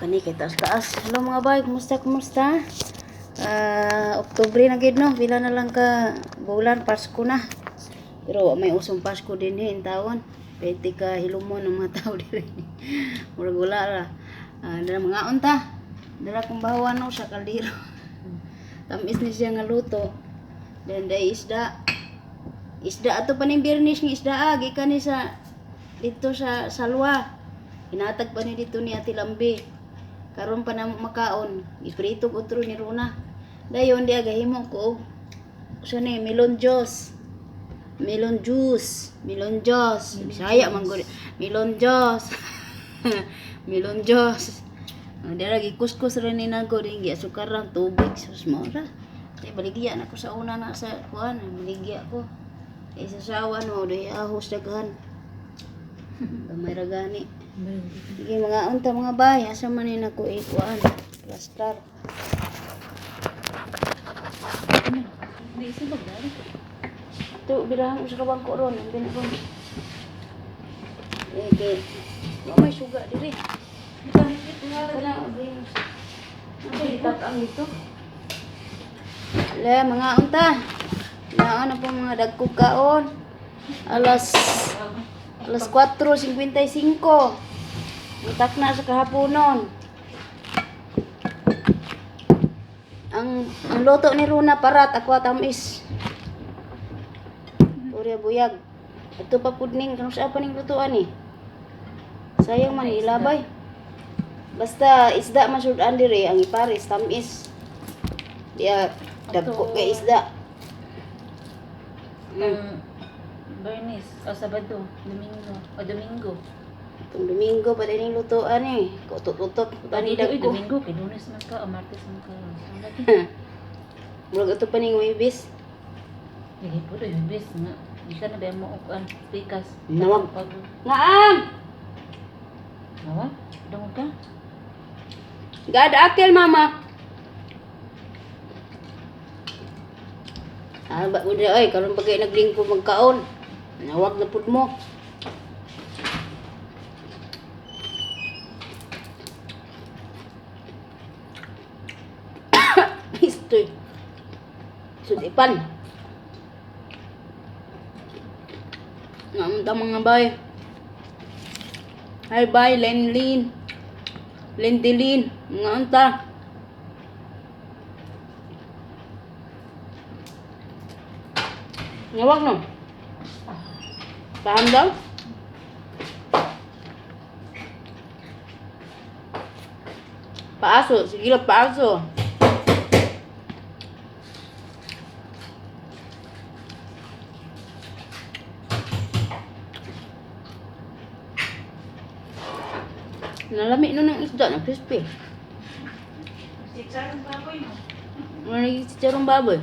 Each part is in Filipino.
Kani kay taas. Hello mga bay, kumusta? Oktubre na gid no, pila na lang ka bulan Pasko na. Pero may usong Pasko din in tawon. Pwede ka hilumon ng mga tao diri. Murag wala ra. Dala mga unta. Dala kong bahawan no sa kaldero. Tamis ni siya nga luto. Dan day isda. Isda ato pa ning Biyernes ng isda gikan ni sa dito sa Salwa. Hinatag pa ni dito ni Ate Lambi. Karon pa na makaon. Iprito ko otro ni Runa. Dayon di agahimo ko. Usa ni melon juice. Bisaya man gud. Melon juice. Melon juice. Dira gikuskus ra ni nago dingi asukaran tubig sus mora. Tay baligya na ko sa una na sa kuan, baligya ko. Isa sawa no di ahos daghan. Gamay ra gani. Sige mga unta mga bay, asa man ni nako ikuan. Plaster. Di isa ba dali? Tu birahan usa ka bangko ron, andin ron. Okay. Wa may suga diri. Wala abay. Abay ang ito. Le mga unta. Naan na po mga dagkog kaon. Alas 4:55. Mitak na sa kahaponon. Ang luto ni Runa parat ako tamis. Turya buyag. Ito pa pudning kung sa pa ning lutuan ni. Sayang man ilabay. Basta isda masudan dire ang iparis tamis. Dia dagko kay isda. Bernis, o Sabado, Domingo. Itong Domingo pa din yung lutuan eh. Kutot-utot. Tani dagko. Domingo, kay Lunes man ka, o Martes man ka. Ang lagi. Murag ito pa ning Webis. Hindi po rin, bis nga. Hindi ka na ba mo ang pikas. Nawag. Ngaam! Nawag? Dungog ka? Gada akil mama. Ba udah ay karon bagay naglingko magkaon. Nawag na pud mo. Istoy. Sudipan. Ngam mga bay. Hi bye Lentilin. Nga unta. Ngawag no. Paham daw? Paaso, sige lang paaso. Nalami no ng isda na crispy. Chicharong baboy mo. Ano naging chicharong baboy?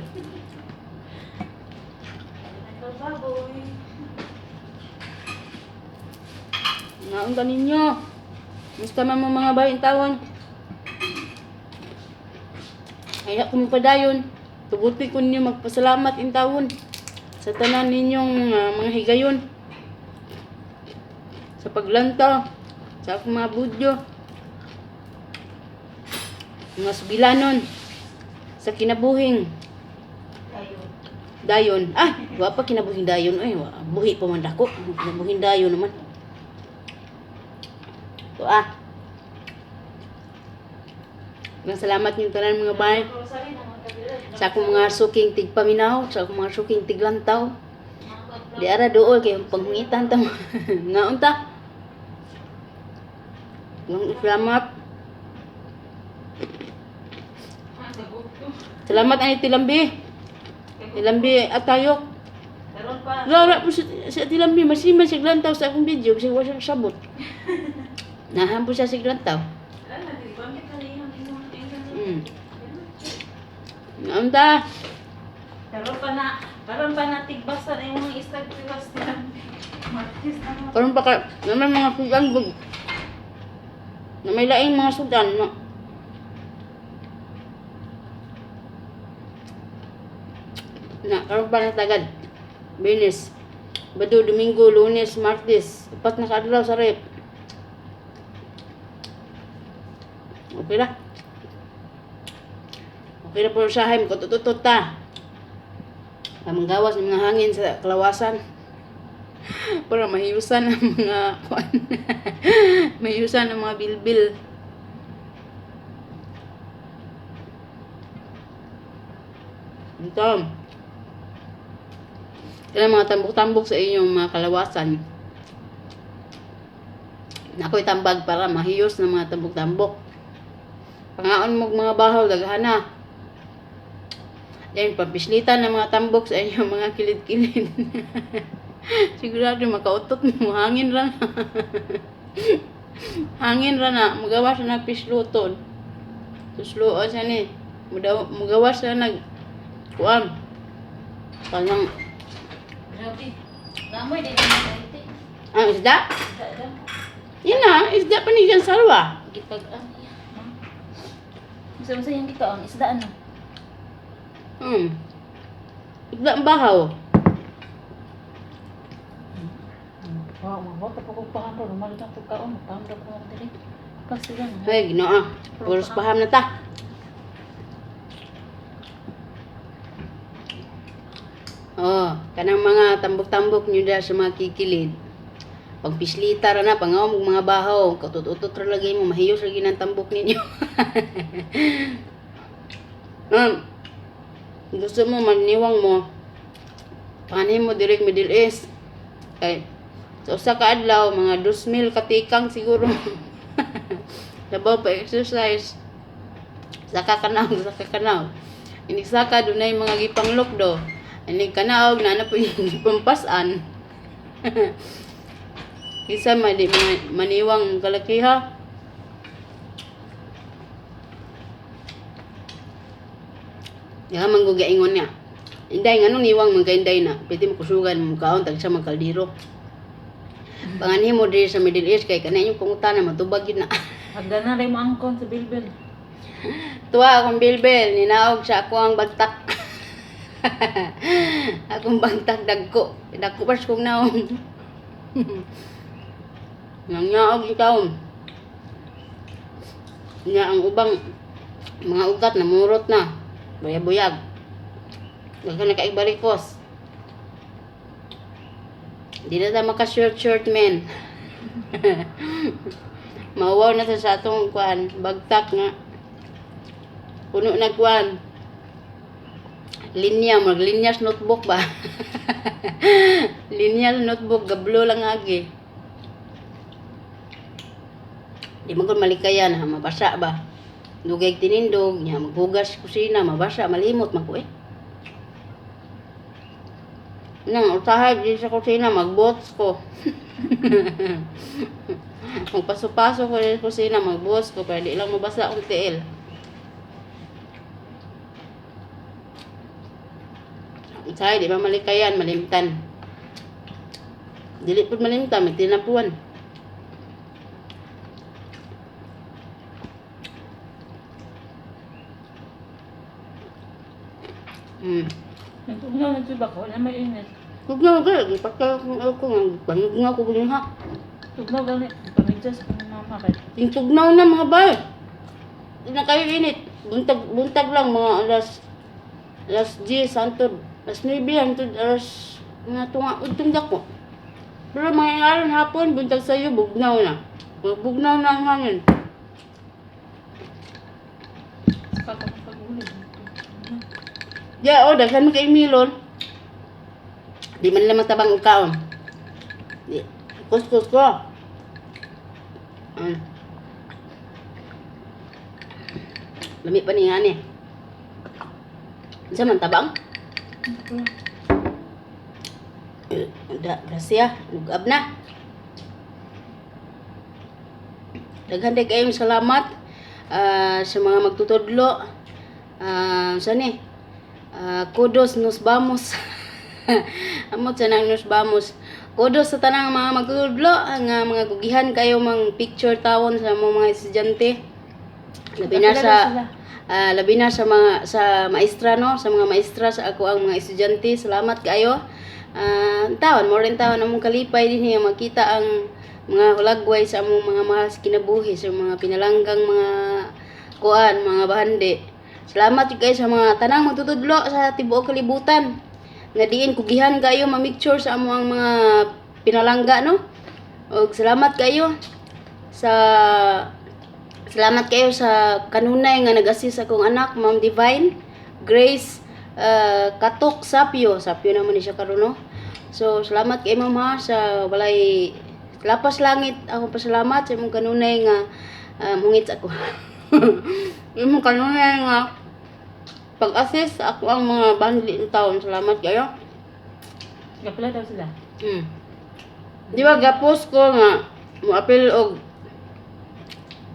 Baboy. Ngaon ka ninyo. Musta man mo mga bayin tawon? Ay ako padayon. Tuguti ko ninyo magpasalamat in tawon. Sa tanan ninyong mga higayon. Sa paglantaw. Sa akong mga budyo. Mga sugilanon. Sa kinabuhing. Dayon. Wa pa kinabuhing dayon. Ay, buhi pa man dako. Kinabuhing dayon naman. So, salamat yung tanan mga bay. Sa akong mga suking tigpaminaw. Sa akong mga suking tiglantaw. Di ara dool kay pangungitan ta. Ngaon ta? Salamat. Salamat ani Tilambi. Tilambi atayok. Daron pa. Lara po sa Tilambi masiman siya glantaw sa akong video kasi wala siyang sabot. Nahan po siya sa glantaw. Anta. Karon pa na tigbasan ay mga istag tiwas nila. Martis na mga. Karon pa ka naman mga sudan bug. Na may laing mga sudan no. Na karon pa na tagad. Biyernes. Sabado, Domingo, Lunes, Martes. 4 na kadlaw sa rep. Okay na. Okay na po sa him. Kutututot ta. Manggawas ng mga hangin sa kalawasan. Para mahiyusan ang mga mahiyusan ang mga bilbil. Ito. Kaya mga tambok-tambok sa inyong mga kalawasan. Ako'y tambag para mahiyos ng mga tambok-tambok. Pangaon mo mga bahaw, daghana. Yan, papislitan ng mga tambok sa inyong mga kilid-kilid. Sigurado makautot mo, hangin ra na. Hangin ra na, magawa siya ng pisluton. Susluon siya ni. Magawa siya nag kuan. Parang Grabe. Lamoy din ang kaiti. ang isda? Isda. Yan na, isda pa ni dyan salwa. Gitag-an niya. Masa yung kita ang isda ano? Isda ang bahaw. Wow, mabot pa ko pa ko normal lang to kaon, tanda ko ang dili. Kasi lang. Ay, ginoo. Puros paham na ta. Oh, kanang mga tambok-tambok nyo dyan sa mga kikilid. Pagpislita ra na, pangawang mga bahaw. Kautot-utot ra lagi mo, mahiyos lagi ng tambok ninyo. Gusto mo, maniwang mo. Panin mo direct Middle East. Kay, sa usa ka adlaw, mga 2,000 katikang siguro. Labaw pa exercise. Saka kanaw. Ini saka dunay mga gipanglok do. Ini kanaog na po yung gipampasan. Isa maniwang kalakiha. Ya manggugaingon niya. Inday ngano niwang magkainday na. Pwede mo kusugan mo kaon tag sa magkaldiro. Panganhi mo diri sa Middle East kay kanay yung pangutan na matubag yun na. Hagdan na rin mo angkon sa bilbil. Tuwa akong bilbil, ninaog sa ako ang bagtak. Akong bagtak dagko. Dagko pas kong naong. Nangyaog ikaw. Nya ang ubang mga ugat na murot na. Buyag-buyag. Daghan na kaigbarikos. Di na ta maka-short men. Mawaw na sa atong kuan, bagtak nga. Puno na kuan. Linyas notebook ba? Linyas notebook, gablo lang agi. Di man ko malikayan ha, mabasa ba? Dugay tinindog, nya maghugas kusina, mabasa, malimot man ko eh. Nang usahay di sa kusina, magbots ko. Magpaso-paso ko sa kusina, magbots ko, para di lang mabasa ang tiil. Usahay, di ba malikayan, malimtan. Dili po malimtan, may tinapuan. Ito nga nagsiba ko, na may init. Huwag na magay, ipagka kung ako nga, bangag nga ko ganyan ha. Tugnaw gani, pamidjas ko ng mama kay. Tugnaw na mga bay. Hindi na kayo init. Buntag lang mga alas 10, antod. Alas 9, antod alas mga tunga. Utong dako. Pero mga ingalan hapon, buntag sa'yo, bugnaw na. Bugnaw na ang hangin. Pag-ulit. Ya, o, daghan mo kay Milon. Di man lang matabang og kaon. Di, kuskus ko. Lami pa ni ani. Sa man tabang? Grasya, lugab na. Daghan day kayong salamat sa mga magtutudlo. Sani? Kudos nos vamos. Amot sa nang nos vamos. Kudos sa tanang mga magtutudlo, nga mga gugihan kayo mang picture tawon sa mga estudyante. Labi na sa mga maestra no, sa mga maestra sa ako ang mga estudyante. Salamat kayo. Tawon mo rin tawon among kalipay dinhi makita ang mga hulagway sa among mga mahal sa kinabuhi, sa mga pinalanggang mga kuan mga bahandi. Salamat jud kayo sa mga tanang magtutudlo sa tibuok kalibutan. Nga diin kugihan kayo ma-make sa among mga pinalangga no. Og salamat kayo sa kanunay nga nag-assist akong anak, Ma'am Divine Grace Katok Sapyo naman ni siya karon no. So salamat kay mama sa walay lapas langit. Ako pasalamat sa imong kanunay nga mungit ako. Imong kanunay nga pag-assist ako ang mga bandit ng taon. Salamat kayo. Gapila daw sila. Di ba gapos ko nga mo-appeal og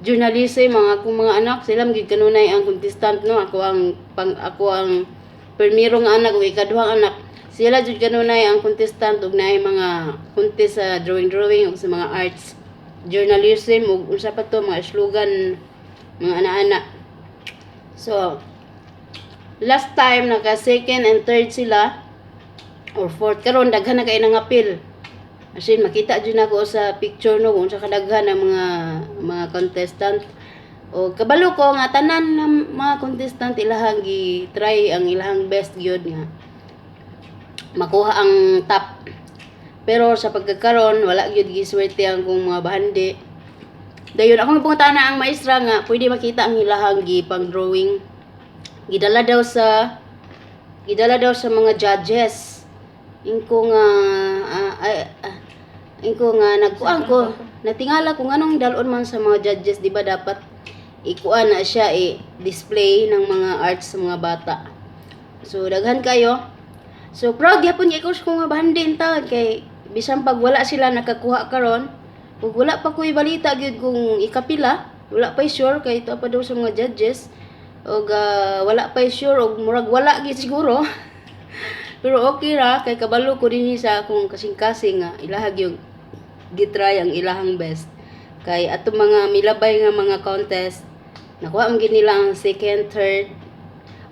journalism mga akong mga anak, sila magig kanunay ang contestant no. Ako ang primero nga anak ug ikaduhang anak. Sila jud kanunay ang contestant ug naay mga contest sa drawing ug sa mga arts, journalism ug unsa pa to mga slogan mga ana-ana. So last time naka second and third sila or fourth, karon daghan na kay nang appeal. As in, makita dyan ako sa picture no kung sa kadaghan ng mga contestant. O kabalo ko nga tanan ng mga contestant ilahang gi-try ang ilahang best gyud nga makuha ang top. Pero sa pagkakaroon wala gyud giswerte ang kong mga bahandi. Dayon akong pangutana ang maestra nga pwede makita ang ilahang gipang drawing. Gidala daw sa mga judges. Ingko nga nagkuan ko natingala kung anong dalon man sa mga judges, di ba dapat ikuan na siya display ng mga arts sa mga bata. So daghan kayo. So proud gyapon kay ko sa mga bahandi ta kay bisan pag wala sila nakakuha karon, ug wala pa ko'y balita gyud kung ikapila, wala pa sure kay ito pa daw sa mga judges. Og wala pa sure og murag wala gyud siguro. Pero okay ra kay kabalo ko dinhi sa akong kasing-kasing nga ilahag yung gitry ang ilahang best. Kay ato mga milabay nga mga contest nakuha man gid nila ang second, third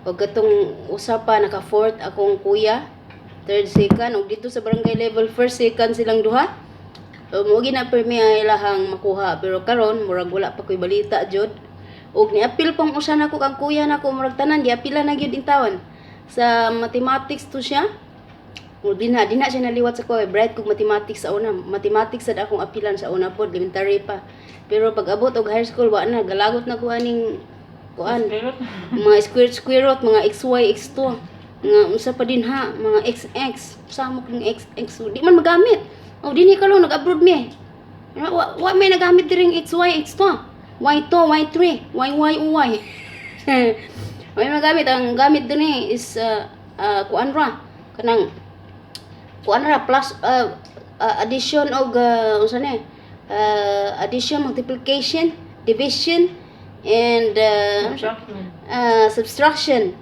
og katong usa pa naka fourth akong kuya, third, second og dito sa barangay level first, second silang duha. Mo gina permi ang ilahang makuha pero karon murag wala pa koy balita jud. Og ni-appeal pang usa nako kang kuya nako murag tanan gi-appeala na gyud in taon. Sa mathematics to siya. O di na siya naliwat sa ko. Bright kog mathematics sa una. Mathematics sad akong apilan sa una pod, elementary pa. Pero pag abot og high school wa na galagot na ko aning kuan. Mga square root, mga xy, x2. Nga unsa pa din ha, mga xx. Samok ng xx. Di man magamit. O dinhi ka lang nag-abroad mi. Wa may nagamit diring xy, x2. Y2, y3, yy, uy. May magamit ang gamit din is kuan ra plus addition og unsa ni addition, multiplication, division and subtraction.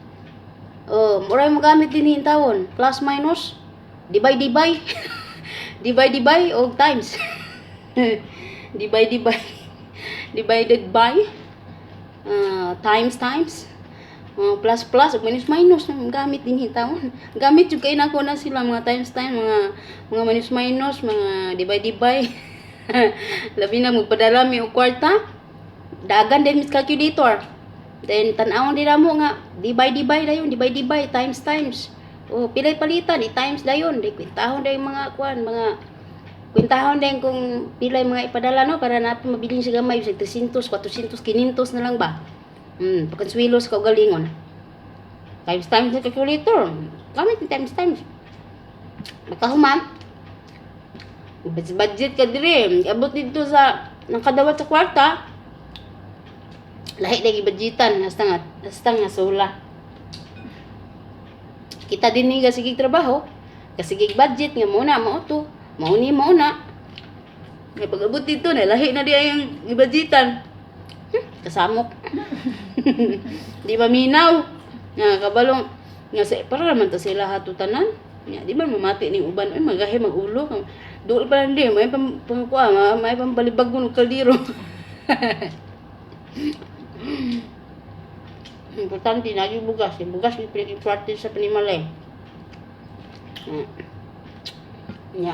Mura magamit din hin tawon plus minus, divide divide og times. Divided by times plus ug minus gamit din hitawon. Gamit jud kay nako na sila mga times mga minus mga divide by. Labi na magpadala mi og kwarta. Dagan din mis calculator. Then tan-awon din mo nga divide dayon, divide by times. Pilay palitan times dayon, di kwintahon dayon mga kuan, mga kwintahon din kung pilay mga ipadala no para natin mabiling sa gamay sa 300, 400, 500 na lang ba. Pagkanswilos ka galingon. Times na calculator. Gamit ni times. Makahuman. Budget ka dire. Abot dito sa nakadawat sa kwarta. Lahi lagi budgetan hasta nga sula. Kita din ni kasigig trabaho, kasigig budget nga muna mao to. Mauni May pag-abot dito na lahi na di ang ibudgetan. Kasamok. Di ba minaw? Nga kabalong nga para naman to sila hatutanan. Nga di ba mamati ning uban ay magahi magulo. Duol pa lang di may pangkuha, may pambalibag mo ng kaldero. Importante na yung bugas. Yung bugas yung pinag-importante sa panimalay. Nga.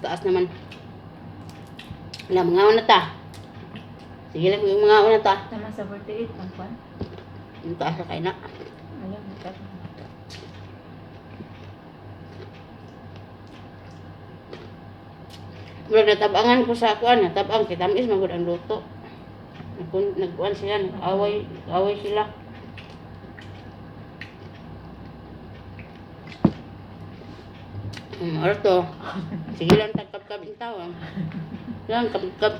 Taas naman. Mga na ta. Sige lang yung mga una ta. Tama sa 48 ang kwan. Yung taas na kayo na. Ayaw, bukas. Murag natabangan ko sa kuan, natabang kitamis magud ang luto. Nagkuan sila, nag-away sila. Arto. Sige lang tagkab-kab yung tawang. Lang kab-kab.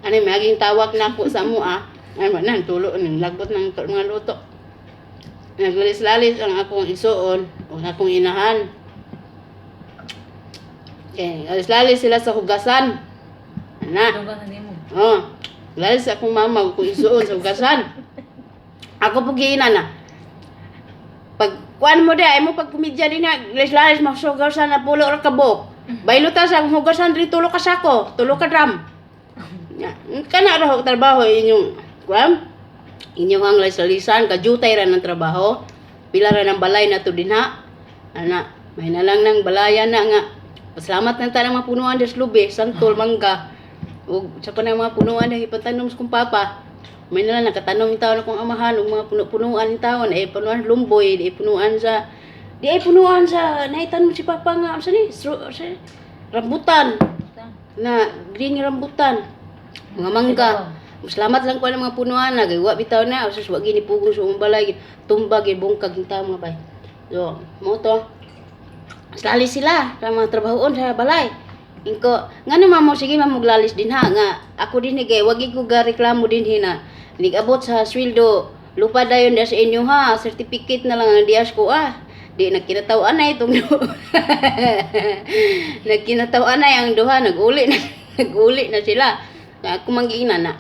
Ano maging tawag na ako sa mo Ay man nan tulo ning lagbot ng mga luto. Naglalis-lalis ang akong isuon o akong inahan. Okay, lalis-lalis sila sa hugasan. Ana. Dugang na nimo. Oh, lalis akong mama kung isuon sa hugasan. Ako po na. Pag kuan mo ay mo pag kumidya din na lalis-lalis masugaw sa na pulo ra kabok. Baylo ta sa hugasan diri tulo ka sako, tulo ka drum. Kana ra og trabaho inyong kuan. Inyong ang lalis-lalisan kajutay ra ng trabaho. Pila ra ng balay na to dinha. Ana, may na lang ng balayan na nga. Pasalamat na tayo ng mga punuan des lubi, santol, mangga. O sa pa ng mga punuan na ipatanom sa kong papa. May na lang nakatanong yung taon akong amahan, o mga punuan yung taon, punuan lumboy, punuan sa, naitanong si papa nga, sa rambutan, na green rambutan, mga mangga. Salamat lang ko ng mga punuan na, gaywa bitaw na, o sus, wag ginipugong sa umbalay, tumbag, bungkag yung taon mga bay. So, mo to. Lalis sila sa mga trabahoon sa balay. Ingko, nga naman mo, sige mamuglalis din ha, nga ako din higay, wag ko ga reklamo din hina. Nigabot sa sweldo, lupa dayon da sa inyo ha, certificate na lang ang dias ko Di nagkinatawaan na itong nagkinatawaan na ang duha, nag-uli na sila. Ako manggiina na.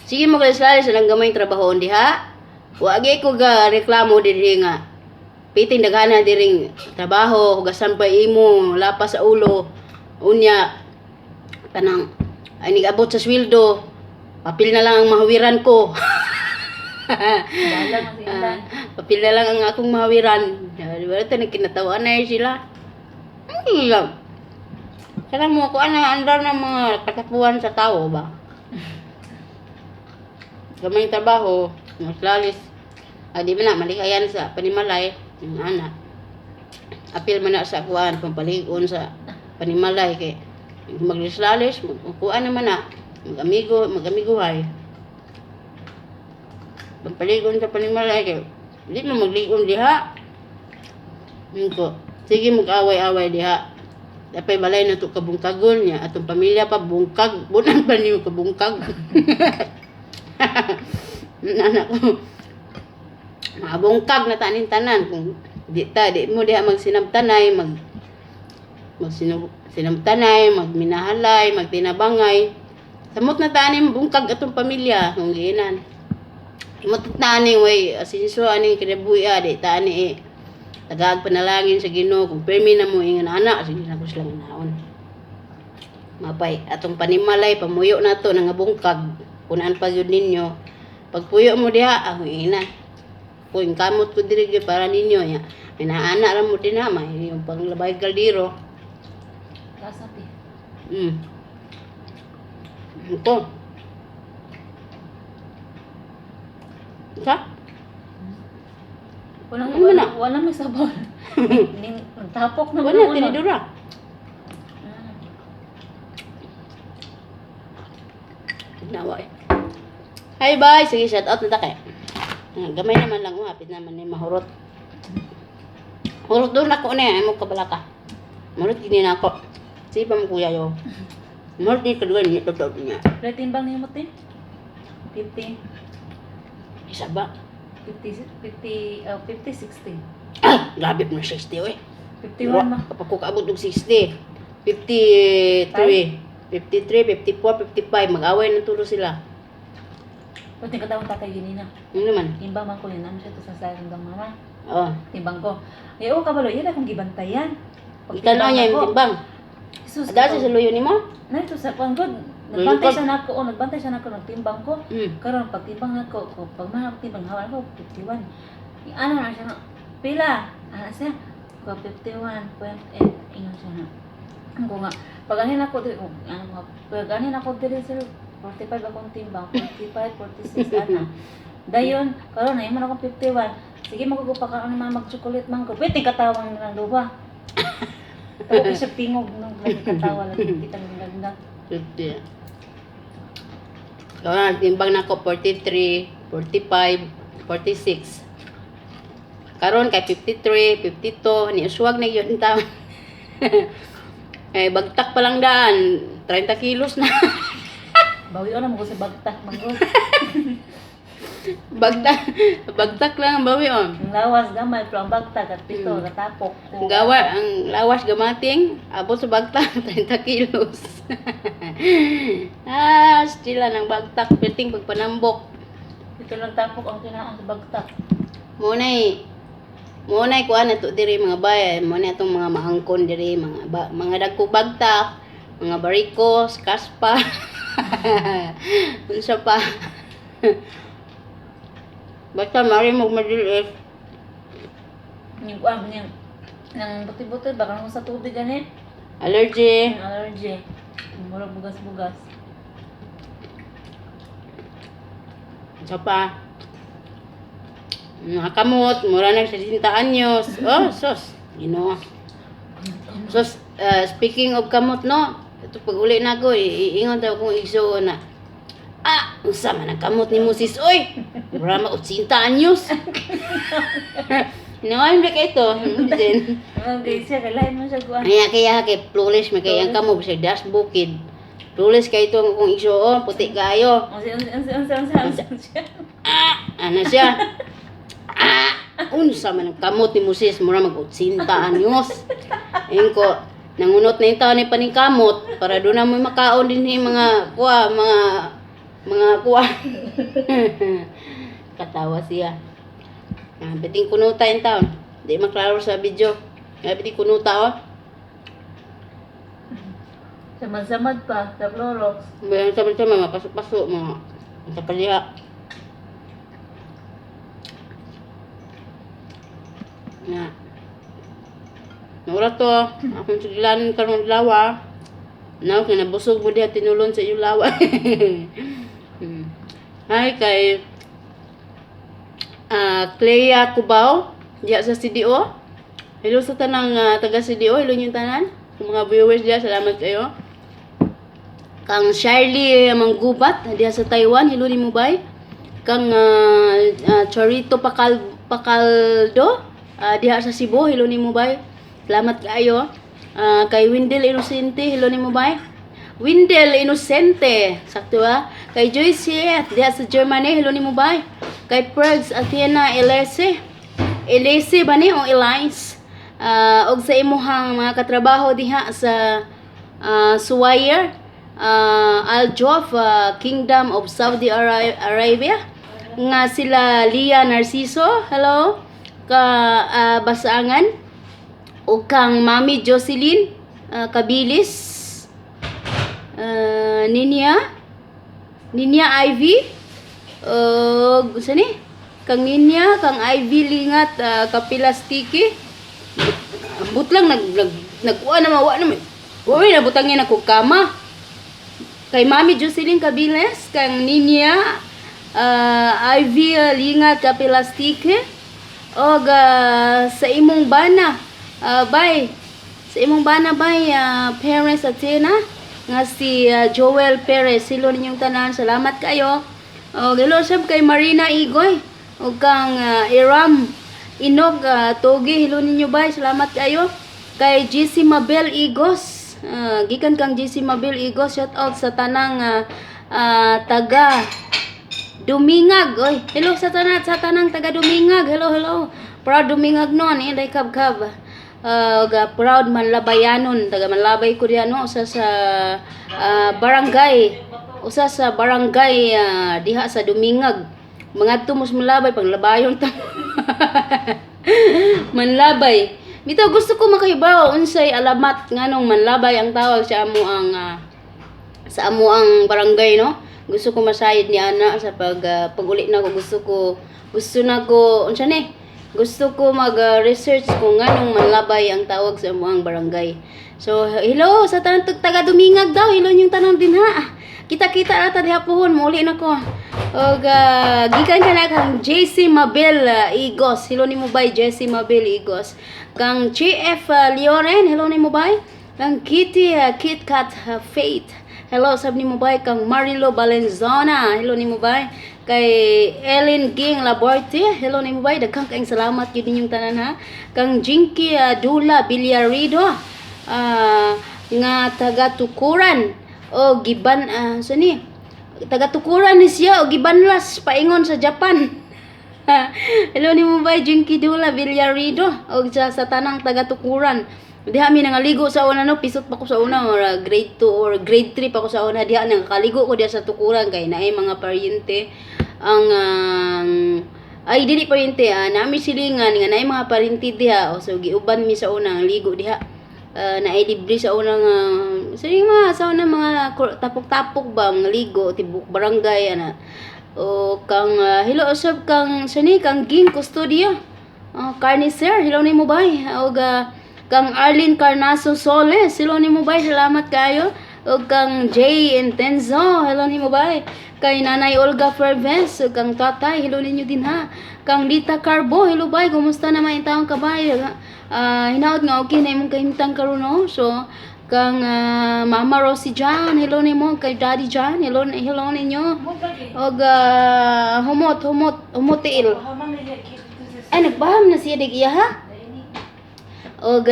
Sige mo lalis-lalis lang gamay trabahoon diha. Wag ko ga reklamo din nga. Piting dagana diring trabaho, hugasan pa imo, lapas sa ulo, unya, kanang, ay nag-abot sa sweldo, papil na lang ang mahawiran ko. Papil na lang ang akong mahawiran. Diba ito, nagkinatawaan na sila. Ay, lang. Kaya mo ako, andar ng mga katapuan sa tao ba? Gamay trabaho, mas lalis. Di ba na, malikayan sa panimalay. Yung anak. Apil man na sa kuan, pampaligon sa panimalay kay maglislalis, magkuan naman na, mag-amiguhay. Pampaligon sa panimalay kay hindi mo magligon diha. Mingko, sige mag-away-away diha. Dapay balay na to kabungkagon niya atong pamilya pa bungkag, bunan pa niyo kabungkag. Anak ko. Mabungkag na tanin tanan kung di mo diha magsinabtanay, sinabtanay, magminahalay, magtinabangay. Samot na tanin bungkag atong pamilya kung giinan. Imot tanin way asinso aning kinabuhi di tani tagag panalangin sa Ginoo kung permi na mo ingon anak sige na ko sila naon. Mapay atong panimalay pamuyo nato nga bungkag punan pa gyud ninyo. Pagpuyo mo diha inan. Kung kamot ko diri para ninyo ya. Inaanak ra mo din ha, may yung panglabay kaldero. Kasapi. Ito. Isa? Wala may sabaw. Tapok na Wala, tinidura. Nawa eh. Hi bye, sige shout out na ta kay. Gamay naman lang hapit naman ni mahurot. Hurot doon ako na ay mo kabalaka. Mahurot gini na ako. Sige pa mo kuya yo. Mahurot di kedua ni totoo niya. Timbang ni mo tin? 50. Isa ba? 50 60. Grabe mo na 60 oy. 51 ma. Kapag ko kaabot og 60. 53. 53, 54, 55. Mag-away na tulo sila. Pati katawang tatay ginina. Ano naman? Timbang man ko yun. Ano siya to sa sayang ng mama? Oo. Timbang ko. Oo, kabalo. Yan akong gibantayan. Itanaw niya yung timbang. Jesus. Dahil sa luyo ni mo? Nito sa panggod. Nagbantay siya na ako. Nagbantay siya na ako ng timbang ko. Karon pagtimbang ako. Pag timbang hawan ko, 51. Ano na siya na? Pila? Ano siya? 51.8. Ingon siya na. Ako nga, paganin ako diri, ano nga, paganin ako diri sir, 45 akong timbang, 45, 46 ana. Dayon, karon na man akong 51. Sige magugupa ka ang mga mag-chocolate man ko. Pwede katawang ng duba. Tapos siya tingog nung lagi katawa lagi kitang ganda. 50. Karon timbang na ko 43, 45, 46. Karon kay 53, 52 ni uswag na gyud ta. Eh bagtak pa lang daan, 30 kilos na. Bawi na mo ko sa bagtak manggod. Bagtak lang ang bawi on. Ang lawas gamay pero ang bagtak at pito katapok. Gawa ang lawas gamating abot sa bagtak 30 kilos. Stila ng bagtak piting pagpanambok. Ito lang tapok ang kinaan sa bagtak. Munay kuan nato diri mga bay, mo na itong mga maangkon diri, mga dagko bagtak, mga barikos, kaspa. Unsa pa? Basta mari mo madiliit. Yung kuan niya nang buti-buti baka nang sa tubig gani. Allergy. Ang allergy. Mura bugas-bugas. Unsa pa? Nakakamot, mura na 60 anyos. Oh, sus. Ginoo. Sus, speaking of kamot, no? Ito pag uli na ko, iingon tayo kung igso na. Unsa man ang kamot ni Moses, oy! Mura ma 80 anyos. Hinawain ba kayo ito? Din. Okay, siya kailangan mo siya kuan. Kaya flawless, may kaya ang kamot, siya das bukid. Flawless kayo ito kung igso, puti kayo. Ansi. Ano siya? Unsa man ang kamot ni Moses, mura mag 80 anyos. Ayun ko, nangunot na yung taon ni paningkamot para doon na mo makaon din yung mga kuha. Katawa siya. Biting kunuta yung taon. Di maklaro sa video. Biting kunuta oh. Samad-samad pa sa Clorox. Bayan sama-sama, mapasok-pasok mga sa kaliha. Na. Naura to, akong sugilan karong lawa. Now, kinabusog mo diha tinulon sa iyong lawa. Hi kay Clea Cubao, diya sa CDO. Hello sa tanang taga CDO, hello yung tanan. Sa mga viewers diya, salamat kayo. Kang Shirley Manggubat, diya sa Taiwan, hello ni Mubay. Kang Chorito Pacaldo, diha sa Cebu, hello ni Mubay. Salamat kayo. Kay Windel Innocente, hello ni Mubay. Windel Innocente, sakto ba? Kay Joyce, diha sa Germany, hello ni Mubay. Kay Pergs Athena Elise ba ni o Elise? Og sa imuhang mga katrabaho diha sa Suwayer, Al-Jof, Kingdom of Saudi Arabia. Nga sila Lia Narciso, hello. Basangan. O kang Mami Jocelyn Kabilis. Ninya Ivy. Gusto ni? Kang Ninya, kang Ivy Lingat, Kapilastiki. Ambot lang, nagkuha na mawa naman. Uy, nabutangin ako kama. Kay Mami Jocelyn Kabilis, kang Ninya, Ivy Lingat, Kapilastiki. O sa imong bana, sa imong bana bay, parents at Athena, nga si Joel Perez, silo ninyong tanan, salamat kayo. O hello sab kay Marina Igoy, o kang Iram Inog Togi, hello ninyo bay, salamat kayo. Kay GC Mabel Igos, gikan kang GC Mabel Igos, shout out sa tanang taga Dumingag, oy. Hello sa tanang taga Dumingag. Hello. Proud Dumingag non, day kab-kab. Proud Manlabayanon, taga Manlabay ko diyan no, usa sa barangay diha sa Dumingag. Mga tumos Manlabay panglabayon ta. Manlabay. Bitaw gusto ko makahibaw unsay alamat nganong Manlabay ang tawag sa amo ang barangay no. Gusto ko masayod ni ana sa pag uli na ko gusto na ko unsa ni gusto ko mag-research kung nganong manlabay ang tawag sa amuang barangay. So, hello sa tanang taga Dumingag daw. Hello yung tanang din ha. Kita-kita ata diha pohon. Muli na ko. Og gikan ka na kang JC Mabel Igos. Hello ni mo bay JC Mabel Igos. Kang GF Leoren. Hello ni mo bay. Kang Kitty Kit Kat Faith. Hello sab ni mo bay. Kang Marilo Valenzona. Hello ni mo bay. Kay Ellen Ging Laborte, hello ni mo bay, daghang kaayong salamat yun ninyong tanan ha. Kang Jinky Dula Villarido, nga taga Tukuran o giban sani taga Tukuran ni siya o gibanlas paingon sa Japan. Hello ni mo bay, Jinky Dula Villarido o sa tanang taga Tukuran. Diha mi nangaligo sa una no, pisot pa ko sa una or grade 2 or grade 3 pa ko sa una, diha nang kaligo ko diha sa Tukuran kay naay mga paryente ang ay dili paryente nami silingan nga naay mga paryente diha o so giuban mi sa una ang ligo diha. Naay libre sa unang siling mga sa una mga tapok-tapok ba mga ligo tibok barangay ana. O kang hello usab kang sani kang Ging Custodio. Carni sir, hello ni mo bay. Og kang Arlene Carnaso Soles, hello ni mo bay, salamat kayo. Og kang Jay Intenzo, hello ni mo bay. Kay Nanay Olga Fervens, og kang tatay, hello ninyo din ha. Kang Lita Carbo, hello bay, kumusta naman yung taong kabay? Hinaot nga okay na imong kahimtang karon no. So kang Mama Rosie John, hello nimo. Kay Daddy John, hello ninyo. Og humotil. Ay nagbaham na siya digiya ha. Og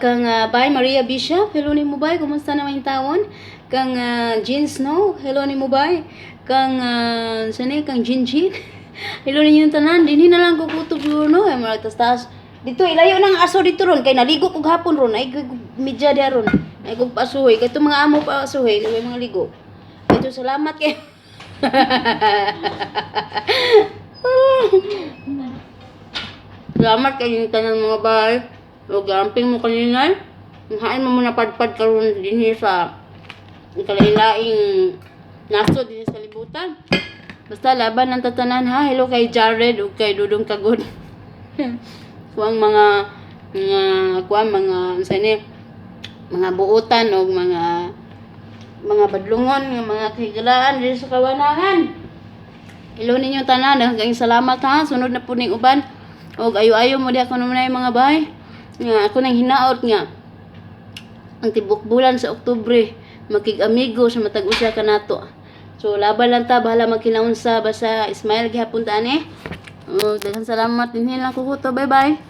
kang Bay Maria Bishop, hello ni mo bay, kumusta naman yung taon? Kang Jean Snow, hello ni mo bay. Kang sani kang Jinjin. Hello ninyo tanan, dinhi na lang ko kutob no, ay mga tas dito ilayo nang aso dito ron kay naligo kog hapon ron, ay media dia ron. Ay kog pasuhoy, kay mga amo pa asuhoy, kay mga ligo. Ito salamat kay. Salamat kay yung tanan mga bay. O gamping mo kanina, hain mo muna padpad karon dinhi sa kalailaing naso dinhi sa libutan. Basta laban ng tatanan ha. Hello kay Jared ug kay Dudong Tagod. Kuang mga sani mga buutan o mga badlungon nga mga kahigalaan dinhi sa kawanangan. Hello ninyo tanan, daghang salamat ha. Sunod na po ning uban. Og ayo-ayo mo di ako naman mga bay. Nga ako nang hinaot nga ang tibok bulan sa Oktubre makig-amigo sa matag usa ka nato. So laban lang ta, bahala magkinaunsa basta Ismail gihapon ta ani. Daghang salamat dinhi lang ko. Bye bye.